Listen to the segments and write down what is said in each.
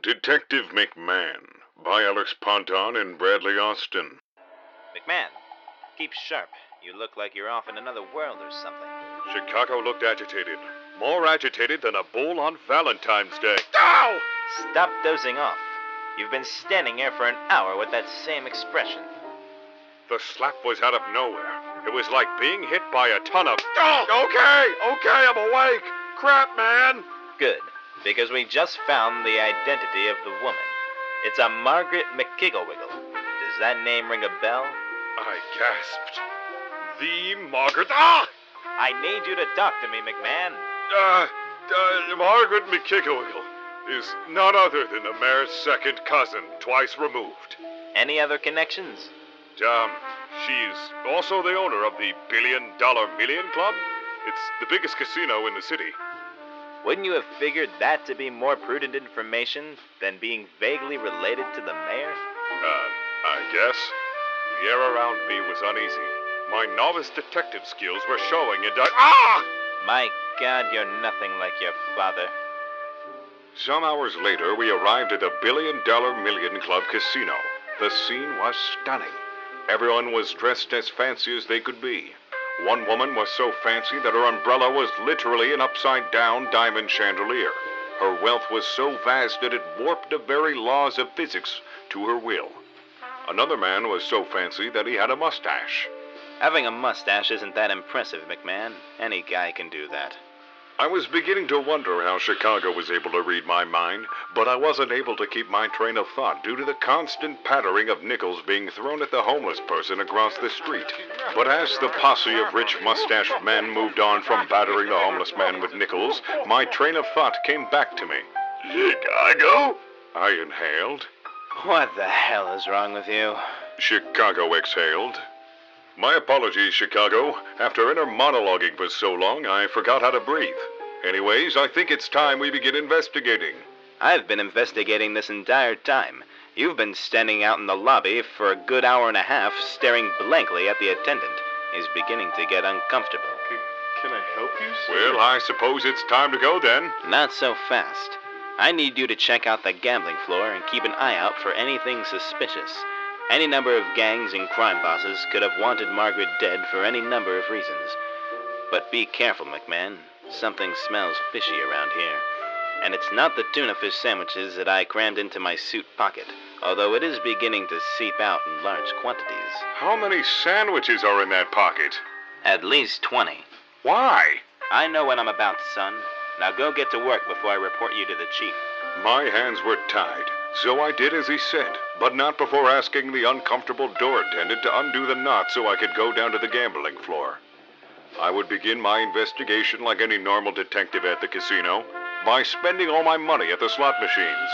Detective McMan, by Alex Ponton and Bradley Austin. McMan, keep sharp. You look like you're off in another world or something. Chicago looked agitated. More agitated than a bull on Valentine's Day. Ow! Stop dozing off. You've been standing here for an hour with that same expression. The slap was out of nowhere. It was like being hit by a ton of... Oh, okay, I'm awake. Crap, man. Good, because we just found the identity of the woman. It's a Margaret McKigglewiggle. Does that name ring a bell? I gasped. The Margaret... Ah! I need you to talk to me, McMan. Margaret McKigglewiggle is none other than the mayor's second cousin, twice removed. Any other connections? She's also the owner of the $1 Billion Million Club. It's the biggest casino in the city. Wouldn't you have figured that to be more prudent information than being vaguely related to the mayor? I guess. The air around me was uneasy. My novice detective skills were showing and My God, you're nothing like your father. Some hours later, we arrived at the $1 Billion Million Club casino. The scene was stunning. Everyone was dressed as fancy as they could be. One woman was so fancy that her umbrella was literally an upside-down diamond chandelier. Her wealth was so vast that it warped the very laws of physics to her will. Another man was so fancy that he had a mustache. Having a mustache isn't that impressive, McMan. Any guy can do that. I was beginning to wonder how Chicago was able to read my mind, but I wasn't able to keep my train of thought due to the constant pattering of nickels being thrown at the homeless person across the street. But as the posse of rich mustached men moved on from battering the homeless man with nickels, my train of thought came back to me. Chicago? I inhaled. What the hell is wrong with you? Chicago exhaled. My apologies, Chicago. After inner monologuing for so long, I forgot how to breathe. Anyways, I think it's time we begin investigating. I've been investigating this entire time. You've been standing out in the lobby for a good hour and a half, staring blankly at the attendant. He's beginning to get uncomfortable. Can I help you, sir? Well, I suppose it's time to go then. Not so fast. I need you to check out the gambling floor and keep an eye out for anything suspicious. Any number of gangs and crime bosses could have wanted Margaret dead for any number of reasons. But be careful, McMan. Something smells fishy around here. And it's not the tuna fish sandwiches that I crammed into my suit pocket, although it is beginning to seep out in large quantities. How many sandwiches are in that pocket? At least 20. Why? I know what I'm about, son. Now go get to work before I report you to the chief. My hands were tied, so I did as he said, but not before asking the uncomfortable door attendant to undo the knot so I could go down to the gambling floor. I would begin my investigation like any normal detective at the casino, by spending all my money at the slot machines.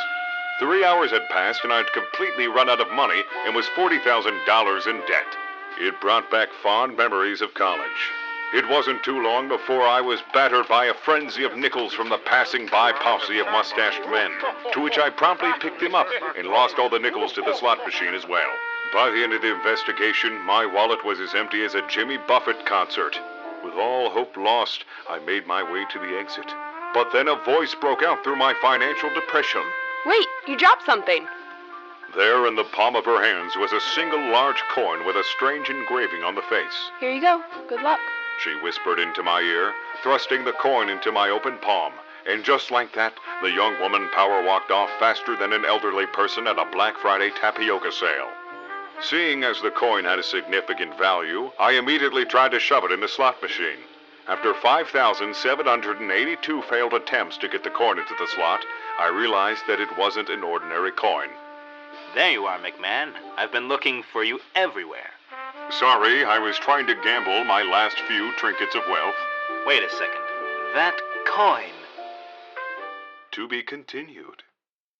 3 hours had passed and I'd completely run out of money and was $40,000 in debt. It brought back fond memories of college. It wasn't too long before I was battered by a frenzy of nickels from the passing-by posse of mustached men, to which I promptly picked them up and lost all the nickels to the slot machine as well. By the end of the investigation, my wallet was as empty as a Jimmy Buffett concert. With all hope lost, I made my way to the exit. But then a voice broke out through my financial depression. Wait, you dropped something. There in the palm of her hands was a single large coin with a strange engraving on the face. Here you go. Good luck. She whispered into my ear, thrusting the coin into my open palm. And just like that, the young woman power walked off faster than an elderly person at a Black Friday tapioca sale. Seeing as the coin had a significant value, I immediately tried to shove it in the slot machine. After 5,782 failed attempts to get the coin into the slot, I realized that it wasn't an ordinary coin. There you are, McMan. I've been looking for you everywhere. Sorry, I was trying to gamble my last few trinkets of wealth. Wait a second. That coin. To be continued.